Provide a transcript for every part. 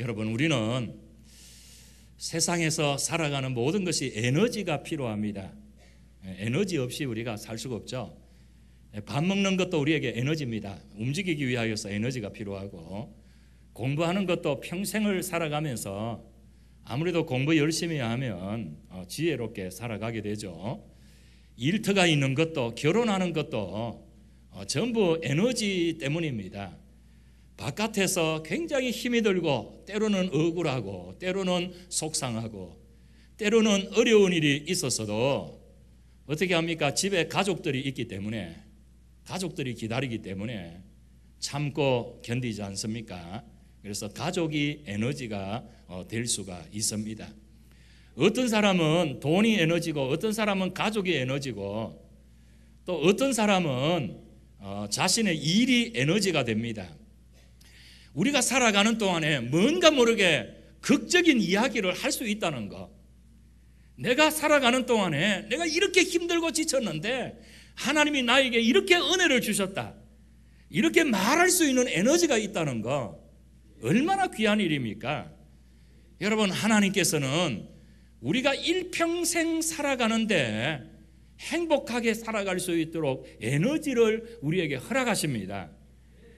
여러분, 우리는 세상에서 살아가는 모든 것이 에너지가 필요합니다. 에너지 없이 우리가 살 수가 없죠. 밥 먹는 것도 우리에게 에너지입니다. 움직이기 위하여서 에너지가 필요하고, 공부하는 것도 평생을 살아가면서 아무래도 공부 열심히 하면 지혜롭게 살아가게 되죠. 일터가 있는 것도, 결혼하는 것도 전부 에너지 때문입니다. 바깥에서 굉장히 힘이 들고, 때로는 억울하고, 때로는 속상하고, 때로는 어려운 일이 있었어도 어떻게 합니까? 집에 가족들이 있기 때문에, 가족들이 기다리기 때문에 참고 견디지 않습니까? 그래서 가족이 에너지가 될 수가 있습니다. 어떤 사람은 돈이 에너지고, 어떤 사람은 가족이 에너지고, 또 어떤 사람은 자신의 일이 에너지가 됩니다. 우리가 살아가는 동안에 뭔가 모르게 극적인 이야기를 할 수 있다는 것, 내가 살아가는 동안에 내가 이렇게 힘들고 지쳤는데 하나님이 나에게 이렇게 은혜를 주셨다, 이렇게 말할 수 있는 에너지가 있다는 거, 얼마나 귀한 일입니까? 여러분, 하나님께서는 우리가 일평생 살아가는데 행복하게 살아갈 수 있도록 에너지를 우리에게 허락하십니다.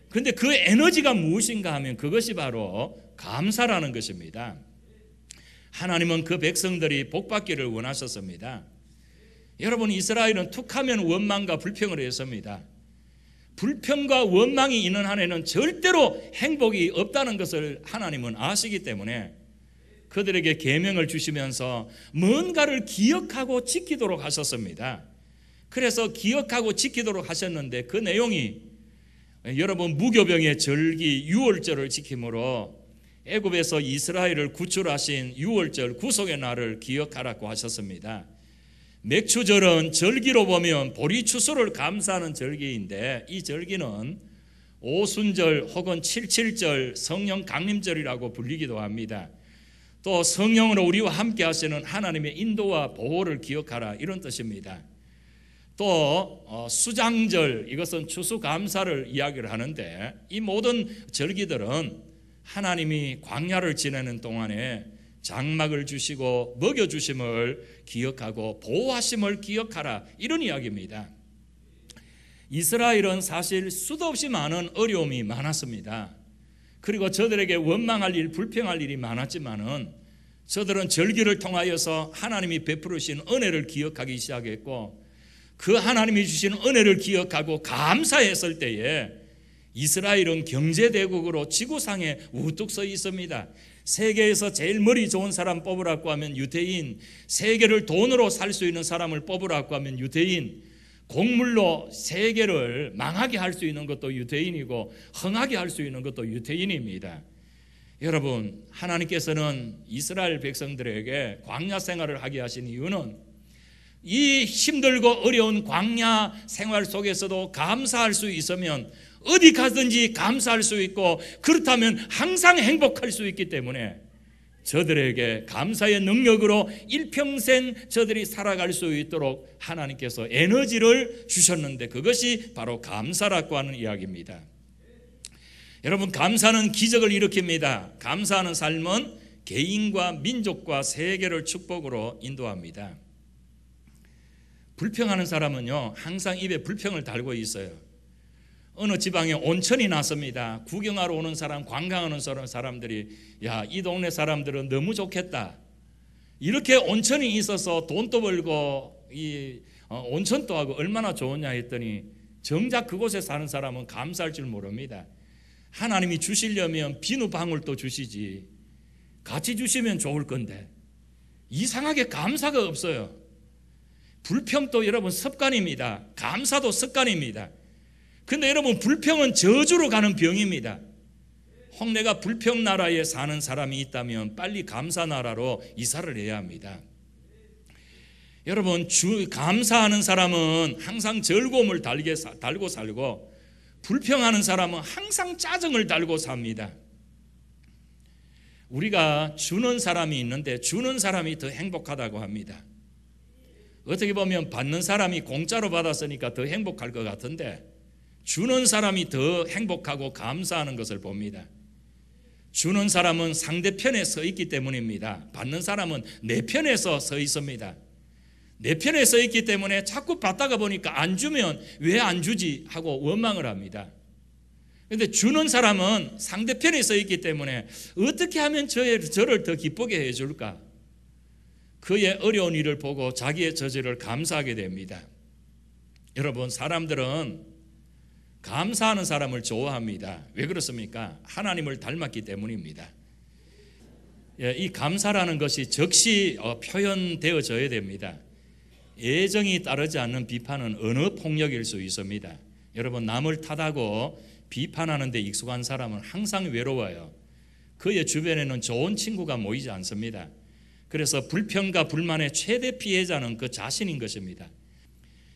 그런데 그 에너지가 무엇인가 하면 그것이 바로 감사라는 것입니다. 하나님은 그 백성들이 복받기를 원하셨습니다. 여러분, 이스라엘은 툭하면 원망과 불평을 했습니다. 불평과 원망이 있는 한에는 절대로 행복이 없다는 것을 하나님은 아시기 때문에 그들에게 계명을 주시면서 뭔가를 기억하고 지키도록 하셨습니다. 그래서 기억하고 지키도록 하셨는데, 그 내용이 여러분, 무교병의 절기 유월절을 지킴으로 애굽에서 이스라엘을 구출하신 유월절 구속의 날을 기억하라고 하셨습니다. 맥추절은 절기로 보면 보리추수를 감사하는 절기인데, 이 절기는 오순절 혹은 칠칠절, 성령 강림절이라고 불리기도 합니다. 또 성령으로 우리와 함께 하시는 하나님의 인도와 보호를 기억하라, 이런 뜻입니다. 또 수장절, 이것은 추수감사를 이야기를 하는데, 이 모든 절기들은 하나님이 광야를 지내는 동안에 장막을 주시고 먹여주심을 기억하고 보호하심을 기억하라, 이런 이야기입니다. 이스라엘은 사실 수도 없이 많은 어려움이 많았습니다. 그리고 저들에게 원망할 일, 불평할 일이 많았지만은 저들은 절기를 통하여서 하나님이 베푸르신 은혜를 기억하기 시작했고, 그 하나님이 주신 은혜를 기억하고 감사했을 때에 이스라엘은 경제대국으로 지구상에 우뚝 서 있습니다. 세계에서 제일 머리 좋은 사람 뽑으라고 하면 유대인, 세계를 돈으로 살 수 있는 사람을 뽑으라고 하면 유대인, 곡물로 세계를 망하게 할 수 있는 것도 유대인이고 흥하게 할 수 있는 것도 유대인입니다. 여러분, 하나님께서는 이스라엘 백성들에게 광야 생활을 하게 하신 이유는 이 힘들고 어려운 광야 생활 속에서도 감사할 수 있으면 어디 가든지 감사할 수 있고, 그렇다면 항상 행복할 수 있기 때문에 저들에게 감사의 능력으로 일평생 저들이 살아갈 수 있도록 하나님께서 에너지를 주셨는데, 그것이 바로 감사라고 하는 이야기입니다. 여러분, 감사는 기적을 일으킵니다. 감사하는 삶은 개인과 민족과 세계를 축복으로 인도합니다. 불평하는 사람은요, 항상 입에 불평을 달고 있어요. 어느 지방에 온천이 났습니다. 구경하러 오는 사람, 관광하는 사람들이, 야, 이 동네 사람들은 너무 좋겠다, 이렇게 온천이 있어서 돈도 벌고 이 온천도 하고 얼마나 좋으냐 했더니, 정작 그곳에 사는 사람은 감사할 줄 모릅니다. 하나님이 주시려면 비누방울도 주시지, 같이 주시면 좋을 건데 이상하게 감사가 없어요. 불평도 여러분 습관입니다. 감사도 습관입니다. 근데 여러분, 불평은 저주로 가는 병입니다. 혹 내가 불평 나라에 사는 사람이 있다면 빨리 감사 나라로 이사를 해야 합니다. 여러분, 감사하는 사람은 항상 즐거움을 달고 살고, 불평하는 사람은 항상 짜증을 달고 삽니다. 우리가 주는 사람이 있는데 주는 사람이 더 행복하다고 합니다. 어떻게 보면 받는 사람이 공짜로 받았으니까 더 행복할 것 같은데, 주는 사람이 더 행복하고 감사하는 것을 봅니다. 주는 사람은 상대편에 서 있기 때문입니다. 받는 사람은 내 편에서 서 있습니다. 내 편에 서 있기 때문에 자꾸 받다가 보니까 안 주면 왜 안 주지 하고 원망을 합니다. 그런데 주는 사람은 상대편에 서 있기 때문에 어떻게 하면 저를 더 기쁘게 해줄까? 그의 어려운 일을 보고 자기의 저절을 감사하게 됩니다. 여러분, 사람들은 감사하는 사람을 좋아합니다. 왜 그렇습니까? 하나님을 닮았기 때문입니다. 이 감사라는 것이 즉시 표현되어져야 됩니다. 애정이 따르지 않는 비판은 어느 폭력일 수 있습니다. 여러분, 남을 탓하고 비판하는 데 익숙한 사람은 항상 외로워요. 그의 주변에는 좋은 친구가 모이지 않습니다. 그래서 불평과 불만의 최대 피해자는 그 자신인 것입니다.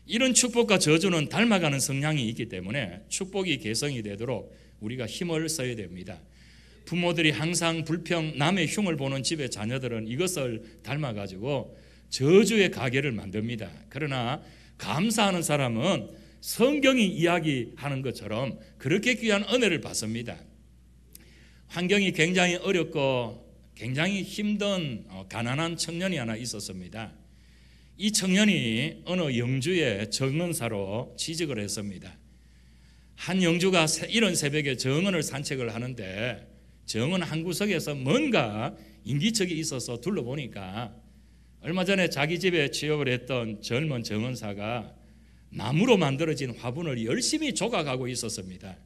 이런 축복과 저주는 닮아가는 성향이 있기 때문에 축복이 개성이 되도록 우리가 힘을 써야 됩니다. 부모들이 항상 불평, 남의 흉을 보는 집의 자녀들은 이것을 닮아가지고 저주의 가게를 만듭니다. 그러나 감사하는 사람은 성경이 이야기하는 것처럼 그렇게 귀한 은혜를 받습니다. 환경이 굉장히 어렵고 굉장히 힘든 가난한 청년이 하나 있었습니다. 이 청년이 어느 영주의 정은사로 취직을 했습니다. 한 영주가 이른 새벽에 정은을 산책을 하는데 정은 한 구석에서 뭔가 인기척이 있어서 둘러보니까 얼마 전에 자기 집에 취업을 했던 젊은 정은사가 나무로 만들어진 화분을 열심히 조각하고 있었습니다.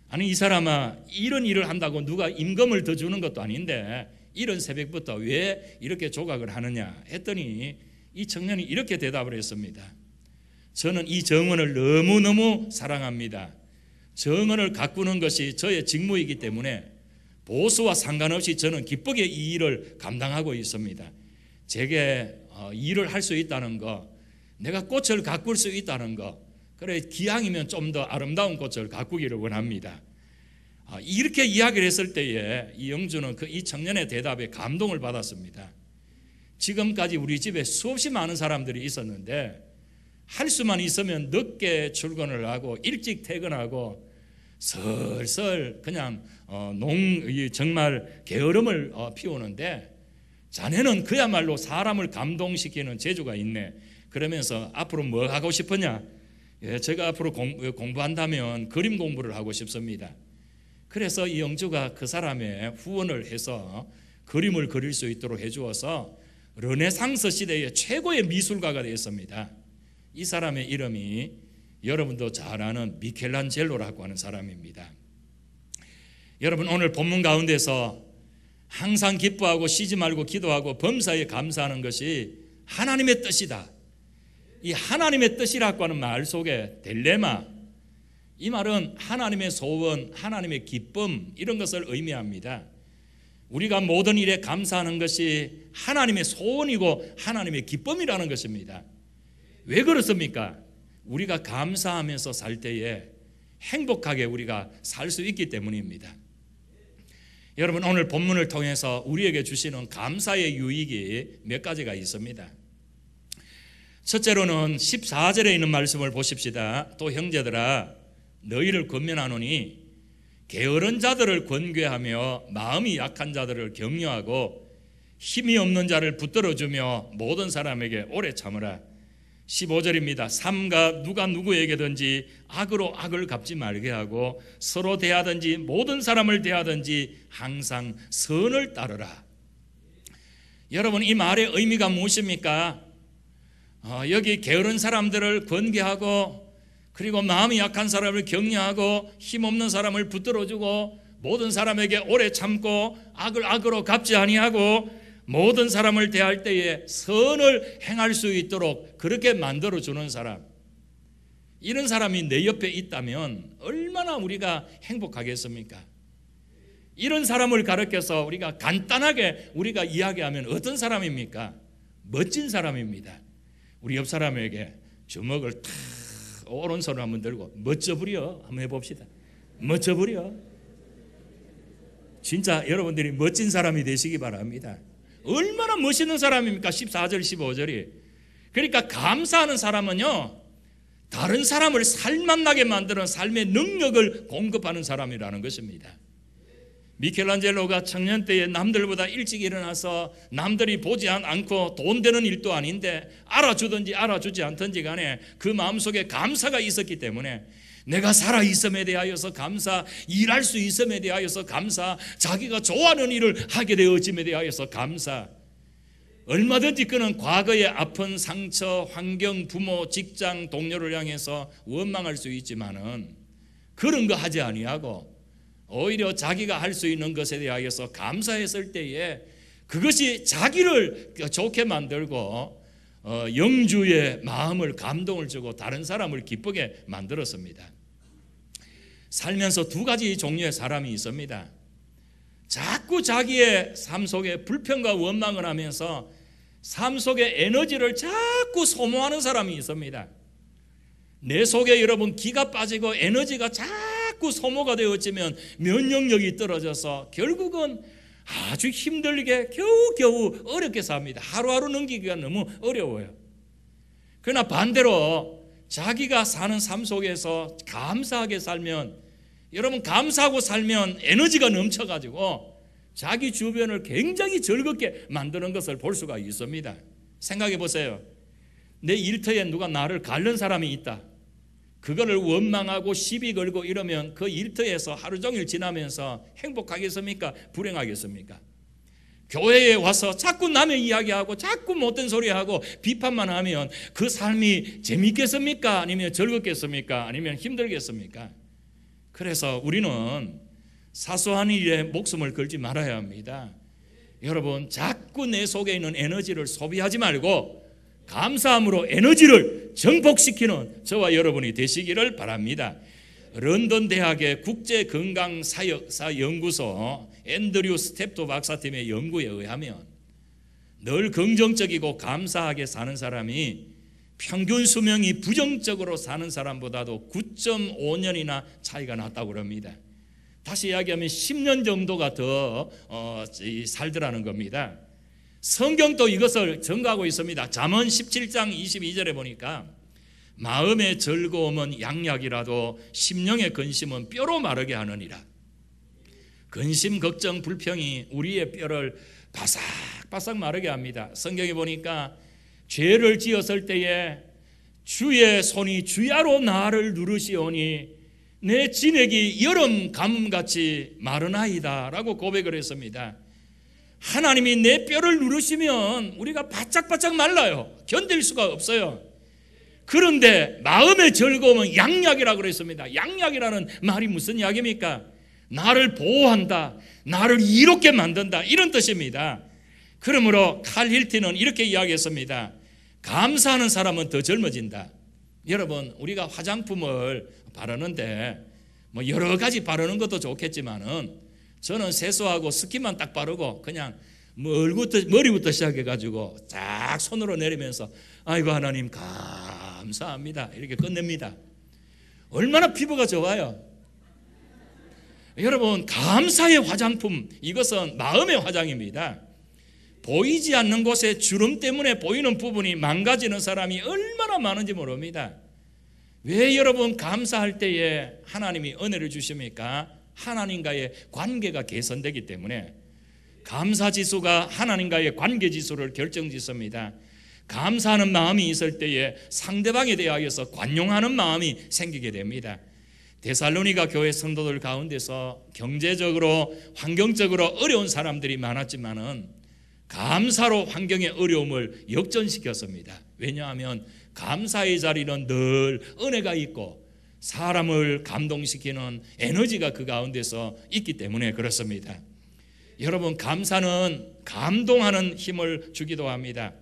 아니, 이 사람아, 이런 일을 한다고 누가 임금을 더 주는 것도 아닌데 이른 새벽부터 왜 이렇게 조각을 하느냐 했더니 이 청년이 이렇게 대답을 했습니다. 저는 이 정은을 너무너무 사랑합니다. 정은을 가꾸는 것이 저의 직무이기 때문에 보수와 상관없이 저는 기쁘게 이 일을 감당하고 있습니다. 제게 일을 할 수 있다는 거, 내가 꽃을 가꿀 수 있다는 거, 그래 기왕이면 좀 더 아름다운 꽃을 가꾸기를 원합니다. 이렇게 이야기를 했을 때에 이 영주는 이 청년의 대답에 감동을 받았습니다. 지금까지 우리 집에 수없이 많은 사람들이 있었는데 할 수만 있으면 늦게 출근을 하고 일찍 퇴근하고 슬슬 그냥 정말 게으름을 피우는데 자네는 그야말로 사람을 감동시키는 재주가 있네. 그러면서 앞으로 뭐 하고 싶으냐? 제가 앞으로 공부한다면 그림 공부를 하고 싶습니다. 그래서 이 영주가 그 사람의 후원을 해서 그림을 그릴 수 있도록 해주어서 르네상스 시대의 최고의 미술가가 되었습니다. 이 사람의 이름이 여러분도 잘 아는 미켈란젤로라고 하는 사람입니다. 여러분, 오늘 본문 가운데서 항상 기뻐하고 쉬지 말고 기도하고 범사에 감사하는 것이 하나님의 뜻이다. 이 하나님의 뜻이라고 하는 말 속에 딜레마, 이 말은 하나님의 소원, 하나님의 기쁨, 이런 것을 의미합니다. 우리가 모든 일에 감사하는 것이 하나님의 소원이고 하나님의 기쁨이라는 것입니다. 왜 그렇습니까? 우리가 감사하면서 살 때에 행복하게 우리가 살 수 있기 때문입니다. 여러분, 오늘 본문을 통해서 우리에게 주시는 감사의 유익이 몇 가지가 있습니다. 첫째로는 14절에 있는 말씀을 보십시다. 또 형제들아, 너희를 권면하노니 게으른 자들을 권괴하며 마음이 약한 자들을 격려하고 힘이 없는 자를 붙들어주며 모든 사람에게 오래 참으라. 15절입니다. 삼가 누가 누구에게든지 악으로 악을 갚지 말게 하고 서로 대하든지 모든 사람을 대하든지 항상 선을 따르라. 여러분, 이 말의 의미가 무엇입니까? 여기 게으른 사람들을 권계하고 그리고 마음이 약한 사람을 격려하고 힘없는 사람을 붙들어주고 모든 사람에게 오래 참고 악을 악으로 갚지 아니하고 모든 사람을 대할 때에 선을 행할 수 있도록 그렇게 만들어주는 사람, 이런 사람이 내 옆에 있다면 얼마나 우리가 행복하겠습니까? 이런 사람을 가르쳐서 우리가 간단하게 우리가 이야기하면 어떤 사람입니까? 멋진 사람입니다. 우리 옆 사람에게 주먹을 탁 오른손을 한번 들고 멋져부려 한번 해봅시다. 멋져부려. 진짜 여러분들이 멋진 사람이 되시기 바랍니다. 얼마나 멋있는 사람입니까? 14절 15절이. 그러니까 감사하는 사람은요, 다른 사람을 살맛나게 만드는 삶의 능력을 공급하는 사람이라는 것입니다. 미켈란젤로가 청년 때에 남들보다 일찍 일어나서 남들이 보지 않고 돈 되는 일도 아닌데 알아주든지 알아주지 않든지 간에 그 마음속에 감사가 있었기 때문에 내가 살아있음에 대하여서 감사, 일할 수 있음에 대하여서 감사, 자기가 좋아하는 일을 하게 되어짐에 대하여서 감사. 얼마든지 그는 과거의 아픈 상처, 환경, 부모, 직장, 동료를 향해서 원망할 수 있지만은 그런 거 하지 아니하고 오히려 자기가 할 수 있는 것에 대하여서 감사했을 때에 그것이 자기를 좋게 만들고 영주의 마음을 감동을 주고 다른 사람을 기쁘게 만들었습니다. 살면서 두 가지 종류의 사람이 있습니다. 자꾸 자기의 삶 속에 불평과 원망을 하면서 삶 속에 에너지를 자꾸 소모하는 사람이 있습니다. 내 속에 여러분 기가 빠지고 에너지가 자꾸 소모가 되어지면 면역력이 떨어져서 결국은 아주 힘들게 겨우겨우 어렵게 삽니다. 하루하루 넘기기가 너무 어려워요. 그러나 반대로 자기가 사는 삶 속에서 감사하게 살면, 여러분 감사하고 살면 에너지가 넘쳐가지고 자기 주변을 굉장히 즐겁게 만드는 것을 볼 수가 있습니다. 생각해 보세요. 내 일터에 누가 나를 가른 사람이 있다. 그거를 원망하고 시비 걸고 이러면 그 일터에서 하루 종일 지나면서 행복하겠습니까? 불행하겠습니까? 교회에 와서 자꾸 남의 이야기하고 자꾸 못된 소리하고 비판만 하면 그 삶이 재밌겠습니까? 아니면 즐겁겠습니까? 아니면 힘들겠습니까? 그래서 우리는 사소한 일에 목숨을 걸지 말아야 합니다. 여러분 자꾸 내 속에 있는 에너지를 소비하지 말고 감사함으로 에너지를 정복시키는 저와 여러분이 되시기를 바랍니다. 런던 대학의 국제건강사역사 연구소 앤드류 스텝토 박사팀의 연구에 의하면 늘 긍정적이고 감사하게 사는 사람이 평균 수명이 부정적으로 사는 사람보다도 9.5년이나 차이가 났다고 합니다. 다시 이야기하면 10년 정도가 더 살더라는 겁니다. 성경도 이것을 증거하고 있습니다. 잠언 17장 22절에 보니까 마음의 즐거움은 양약이라도 심령의 근심은 뼈로 마르게 하느니라. 근심, 걱정, 불평이 우리의 뼈를 바삭바삭 마르게 합니다. 성경에 보니까 죄를 지었을 때에 주의 손이 주야로 나를 누르시오니 내 진액이 여름 가뭄같이 마르나이다 라고 고백을 했습니다. 하나님이 내 뼈를 누르시면 우리가 바짝바짝 말라요. 견딜 수가 없어요. 그런데 마음의 즐거움은 양약이라고 그랬습니다. 양약이라는 말이 무슨 약입니까? 나를 보호한다, 나를 이롭게 만든다, 이런 뜻입니다. 그러므로 칼 힐튼은 이렇게 이야기했습니다. 감사하는 사람은 더 젊어진다. 여러분 우리가 화장품을 바르는데 뭐 여러 가지 바르는 것도 좋겠지만은 저는 세수하고 스킨만 딱 바르고 그냥 머리부터 시작해가지고 쫙 손으로 내리면서 아이고 하나님 감사합니다 이렇게 끝냅니다. 얼마나 피부가 좋아요. 여러분 감사의 화장품, 이것은 마음의 화장입니다. 보이지 않는 곳에 주름 때문에 보이는 부분이 망가지는 사람이 얼마나 많은지 모릅니다. 왜 여러분 감사할 때에 하나님이 은혜를 주십니까? 하나님과의 관계가 개선되기 때문에. 감사지수가 하나님과의 관계지수를 결정짓습니다. 감사하는 마음이 있을 때에 상대방에 대하여서 관용하는 마음이 생기게 됩니다. 데살로니가 교회 성도들 가운데서 경제적으로 환경적으로 어려운 사람들이 많았지만은 감사로 환경의 어려움을 역전시켰습니다. 왜냐하면 감사의 자리는 늘 은혜가 있고 사람을 감동시키는 에너지가 그 가운데서 있기 때문에 그렇습니다. 여러분 감사는 감동하는 힘을 주기도 합니다.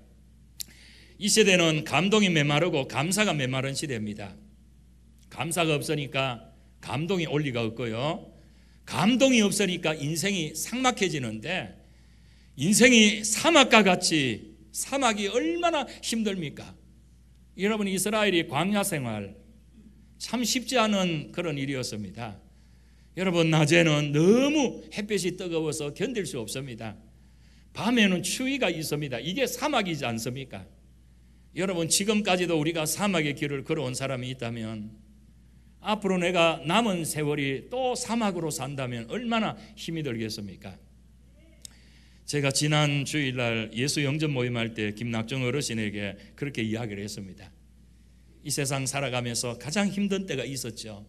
이 시대는 감동이 메마르고 감사가 메마른 시대입니다. 감사가 없으니까 감동이 올 리가 없고요, 감동이 없으니까 인생이 삭막해지는데, 인생이 사막과 같이, 사막이 얼마나 힘듭니까? 여러분 이스라엘이 광야 생활 참 쉽지 않은 그런 일이었습니다. 여러분 낮에는 너무 햇볕이 뜨거워서 견딜 수 없습니다. 밤에는 추위가 있습니다. 이게 사막이지 않습니까? 여러분 지금까지도 우리가 사막의 길을 걸어온 사람이 있다면 앞으로 내가 남은 세월이 또 사막으로 산다면 얼마나 힘이 들겠습니까? 제가 지난 주일날 예수 영접 모임할 때 김낙정 어르신에게 그렇게 이야기를 했습니다. 이 세상 살아가면서 가장 힘든 때가 있었죠.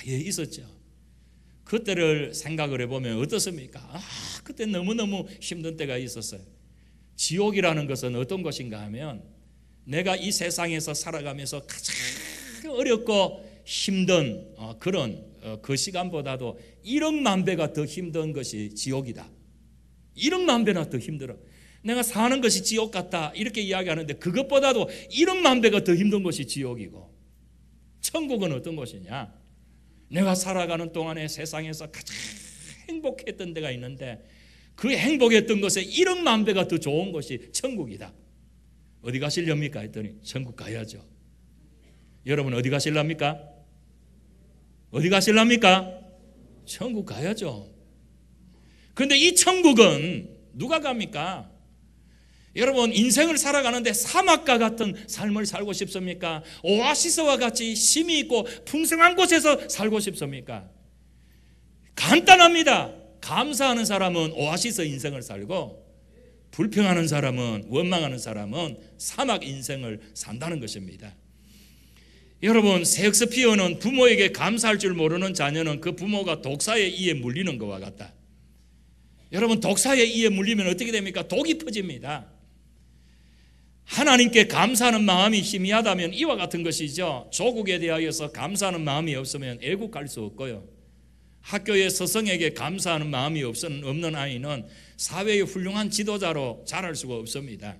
예, 있었죠. 그때를 생각을 해보면 어떻습니까? 그때 너무너무 힘든 때가 있었어요. 지옥이라는 것은 어떤 것인가 하면 내가 이 세상에서 살아가면서 가장 어렵고 힘든 그런 그 시간보다도 1억만 배가 더 힘든 것이 지옥이다. 1억만 배나 더 힘들어. 내가 사는 것이 지옥 같다 이렇게 이야기하는데 그것보다도 1억만 배가 더 힘든 것이 지옥이고, 천국은 어떤 것이냐? 내가 살아가는 동안에 세상에서 가장 행복했던 데가 있는데 그 행복했던 것에 1억만 배가 더 좋은 것이 천국이다. 어디 가시렵니까? 했더니 천국 가야죠. 여러분 어디 가실랍니까? 어디 가실랍니까? 천국 가야죠. 그런데 이 천국은 누가 갑니까? 여러분 인생을 살아가는데 사막과 같은 삶을 살고 싶습니까? 오아시스와 같이 쉼이 있고 풍성한 곳에서 살고 싶습니까? 간단합니다. 감사하는 사람은 오아시스 인생을 살고, 불평하는 사람은, 원망하는 사람은 사막 인생을 산다는 것입니다. 여러분, 셰익스피어는 부모에게 감사할 줄 모르는 자녀는 그 부모가 독사의 이에 물리는 것과 같다. 여러분, 독사의 이에 물리면 어떻게 됩니까? 독이 퍼집니다. 하나님께 감사하는 마음이 희미하다면 이와 같은 것이죠. 조국에 대하여서 감사하는 마음이 없으면 애국 갈 수 없고요. 학교의 스승에게 감사하는 마음이 없는 아이는 사회의 훌륭한 지도자로 자랄 수가 없습니다.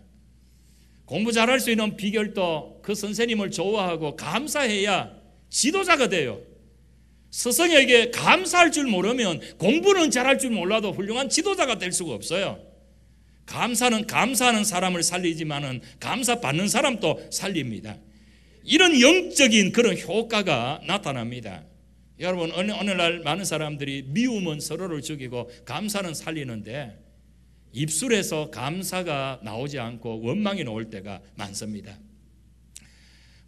공부 잘할 수 있는 비결도 그 선생님을 좋아하고 감사해야 지도자가 돼요. 스승에게 감사할 줄 모르면 공부는 잘할 줄 몰라도 훌륭한 지도자가 될 수가 없어요. 감사는 감사하는 사람을 살리지만은 감사받는 사람도 살립니다. 이런 영적인 그런 효과가 나타납니다. 여러분, 오늘날 많은 사람들이 미움은 서로를 죽이고 감사는 살리는데 입술에서 감사가 나오지 않고 원망이 나올 때가 많습니다.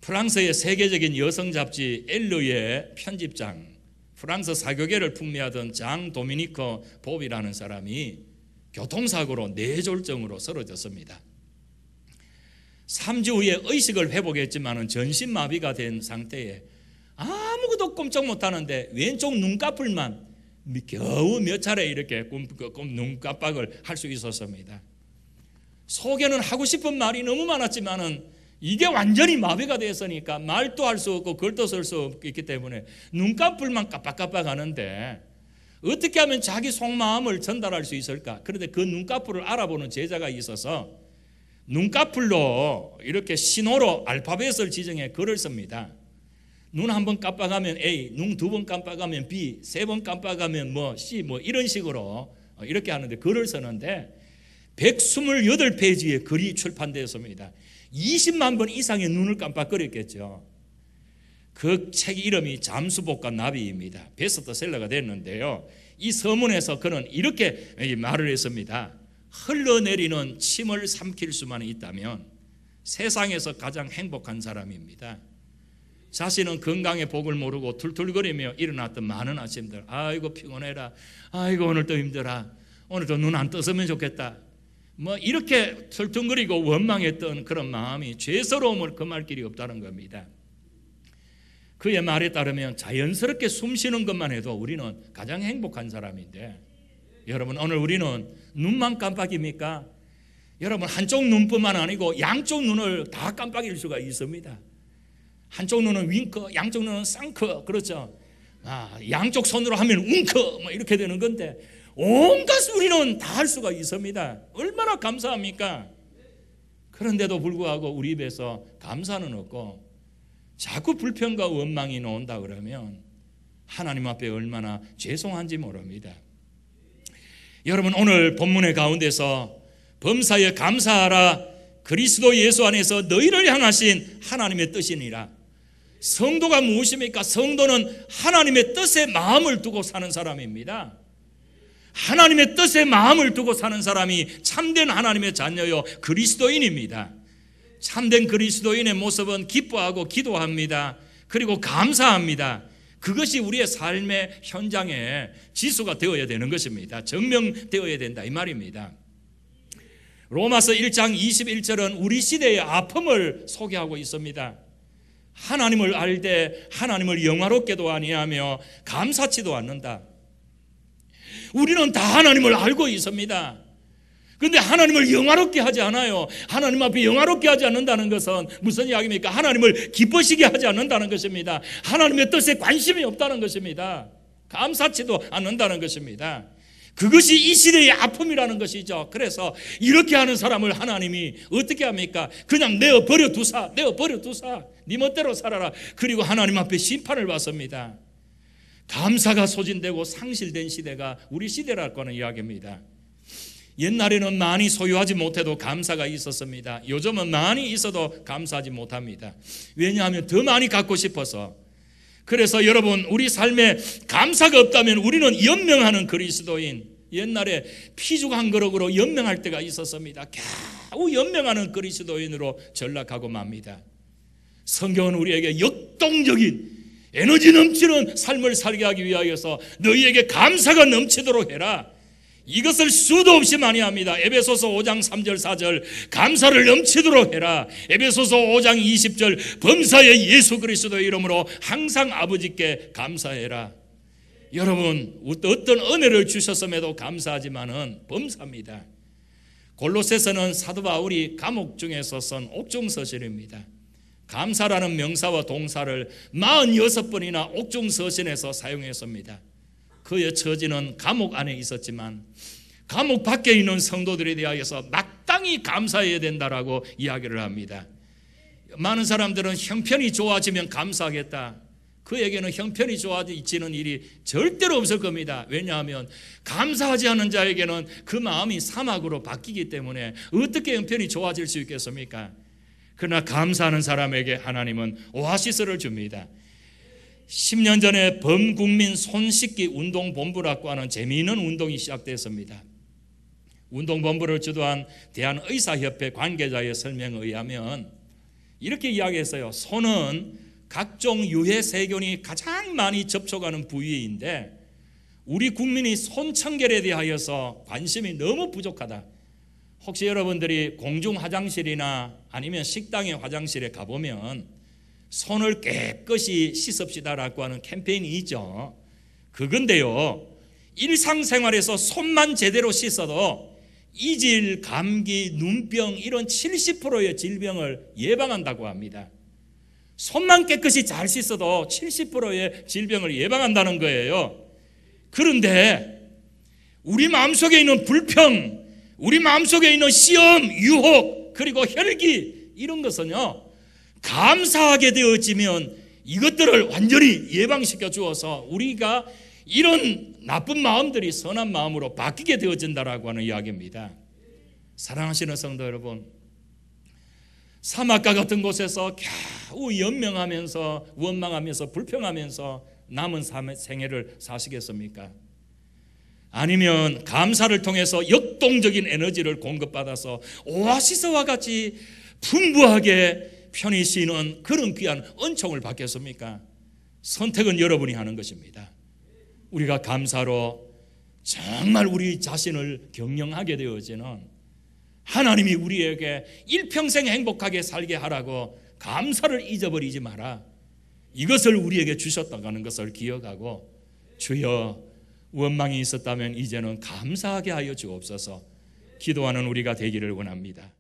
프랑스의 세계적인 여성 잡지 엘르의 편집장, 프랑스 사교계를 풍미하던 장 도미니크 보비라는 사람이 교통사고로 뇌졸중으로 쓰러졌습니다. 3주 후에 의식을 회복했지만 전신마비가 된 상태에 아무것도 꼼짝 못하는데 왼쪽 눈꺼풀만 겨우 몇 차례 이렇게 눈깜빡을 할 수 있었습니다. 속에는 하고 싶은 말이 너무 많았지만은 이게 완전히 마비가 됐으니까 말도 할 수 없고 글도 쓸 수 없기 때문에 눈꺼풀만 깜빡깜빡 하는데 어떻게 하면 자기 속마음을 전달할 수 있을까? 그런데 그 눈꺼풀을 알아보는 제자가 있어서 눈꺼풀로 이렇게 신호로 알파벳을 지정해 글을 씁니다. 눈 한 번 깜빡하면 A, 눈 두 번 깜빡하면 B, 세 번 깜빡하면 C 이런 식으로 이렇게 하는데 글을 쓰는데 128페이지의 글이 출판되었습니다. 20만 번 이상의 눈을 깜빡거렸겠죠. 그 책 이름이 잠수복과 나비입니다. 베스트셀러가 됐는데요. 이 서문에서 그는 이렇게 말을 했습니다. 흘러내리는 침을 삼킬 수만 있다면 세상에서 가장 행복한 사람입니다. 자신은 건강의 복을 모르고 툴툴거리며 일어났던 많은 아침들, 아이고 피곤해라, 아이고 오늘도 힘들어, 오늘도 눈 안 떴으면 좋겠다, 이렇게 툴툴거리고 원망했던 그런 마음이 죄스러움을 금할 길이 없다는 겁니다. 그의 말에 따르면 자연스럽게 숨 쉬는 것만 해도 우리는 가장 행복한 사람인데, 여러분 오늘 우리는 눈만 깜빡입니까? 여러분 한쪽 눈뿐만 아니고 양쪽 눈을 다 깜빡일 수가 있습니다. 한쪽 눈은 윙크, 양쪽 눈은 쌍크, 그렇죠? 양쪽 손으로 하면 웅크 이렇게 되는 건데 온갖 우리는 다 할 수가 있습니다. 얼마나 감사합니까? 그런데도 불구하고 우리 입에서 감사는 없고 자꾸 불평과 원망이 나온다 그러면 하나님 앞에 얼마나 죄송한지 모릅니다. 여러분 오늘 본문의 가운데서 범사에 감사하라, 그리스도 예수 안에서 너희를 향하신 하나님의 뜻이니라. 성도가 무엇입니까? 성도는 하나님의 뜻에 마음을 두고 사는 사람입니다. 하나님의 뜻에 마음을 두고 사는 사람이 참된 하나님의 자녀요 그리스도인입니다. 참된 그리스도인의 모습은 기뻐하고 기도합니다. 그리고 감사합니다. 그것이 우리의 삶의 현장의 지수가 되어야 되는 것입니다. 증명되어야 된다 이 말입니다. 로마서 1장 21절은 우리 시대의 아픔을 소개하고 있습니다. 하나님을 알되 하나님을 영화롭게도 아니하며 감사치도 않는다. 우리는 다 하나님을 알고 있습니다. 그런데 하나님을 영화롭게 하지 않아요. 하나님 앞에 영화롭게 하지 않는다는 것은 무슨 이야기입니까? 하나님을 기쁘시게 하지 않는다는 것입니다. 하나님의 뜻에 관심이 없다는 것입니다. 감사치도 않는다는 것입니다. 그것이 이 시대의 아픔이라는 것이죠. 그래서 이렇게 하는 사람을 하나님이 어떻게 합니까? 그냥 내어버려 두사, 네 멋대로 살아라. 그리고 하나님 앞에 심판을 받습니다. 감사가 소진되고 상실된 시대가 우리 시대라고 하는 이야기입니다. 옛날에는 많이 소유하지 못해도 감사가 있었습니다. 요즘은 많이 있어도 감사하지 못합니다. 왜냐하면 더 많이 갖고 싶어서. 그래서 여러분, 우리 삶에 감사가 없다면 우리는 연명하는 그리스도인, 옛날에 피죽 한 그릇으로 연명할 때가 있었습니다. 겨우 연명하는 그리스도인으로 전락하고 맙니다. 성경은 우리에게 역동적인 에너지 넘치는 삶을 살게 하기 위하여서 너희에게 감사가 넘치도록 해라, 이것을 수도 없이 많이 합니다. 에베소서 5장 3절 4절 감사를 넘치도록 해라. 에베소서 5장 20절 범사의 예수 그리스도의 이름으로 항상 아버지께 감사해라. 여러분, 어떤 은혜를 주셨음에도 감사하지만은 범사입니다. 골로새서는 사도 바울이 감옥 중에서 쓴 옥중서신입니다. 감사라는 명사와 동사를 46번이나 옥중서신에서 사용했습니다. 그의 처지는 감옥 안에 있었지만 감옥 밖에 있는 성도들에 대하여서 마땅히 감사해야 된다라고 이야기를 합니다. 많은 사람들은 형편이 좋아지면 감사하겠다. 그에게는 형편이 좋아지는 일이 절대로 없을 겁니다. 왜냐하면 감사하지 않는 자에게는 그 마음이 사막으로 바뀌기 때문에 어떻게 형편이 좋아질 수 있겠습니까? 그러나 감사하는 사람에게 하나님은 오아시스를 줍니다. 10년 전에 범국민 손씻기 운동본부라고 하는 재미있는 운동이 시작됐습니다. 운동본부를 주도한 대한의사협회 관계자의 설명에 의하면 이렇게 이야기했어요. 손은 각종 유해 세균이 가장 많이 접촉하는 부위인데 우리 국민이 손청결에 대하여서 관심이 너무 부족하다. 혹시 여러분들이 공중 화장실이나 아니면 식당의 화장실에 가보면 손을 깨끗이 씻읍시다라고 하는 캠페인이 있죠. 그건데요, 일상생활에서 손만 제대로 씻어도 이질, 감기, 눈병 이런 70%의 질병을 예방한다고 합니다. 손만 깨끗이 잘 씻어도 70%의 질병을 예방한다는 거예요. 그런데 우리 마음속에 있는 불평, 우리 마음속에 있는 시험, 유혹, 그리고 혈기 이런 것은요, 감사하게 되어지면 이것들을 완전히 예방시켜 주어서 우리가 이런 나쁜 마음들이 선한 마음으로 바뀌게 되어진다라고 하는 이야기입니다. 사랑하시는 성도 여러분, 사막과 같은 곳에서 겨우 연명하면서 원망하면서 불평하면서 남은 생애를 사시겠습니까? 아니면 감사를 통해서 역동적인 에너지를 공급받아서 오아시스와 같이 풍부하게 편히 쉬는 그런 귀한 은총을 받겠습니까? 선택은 여러분이 하는 것입니다. 우리가 감사로 정말 우리 자신을 경영하게 되어지는, 하나님이 우리에게 일평생 행복하게 살게 하라고 감사를 잊어버리지 마라. 이것을 우리에게 주셨다고 하는 것을 기억하고, 주여 원망이 있었다면 이제는 감사하게 하여 주옵소서. 기도하는 우리가 되기를 원합니다.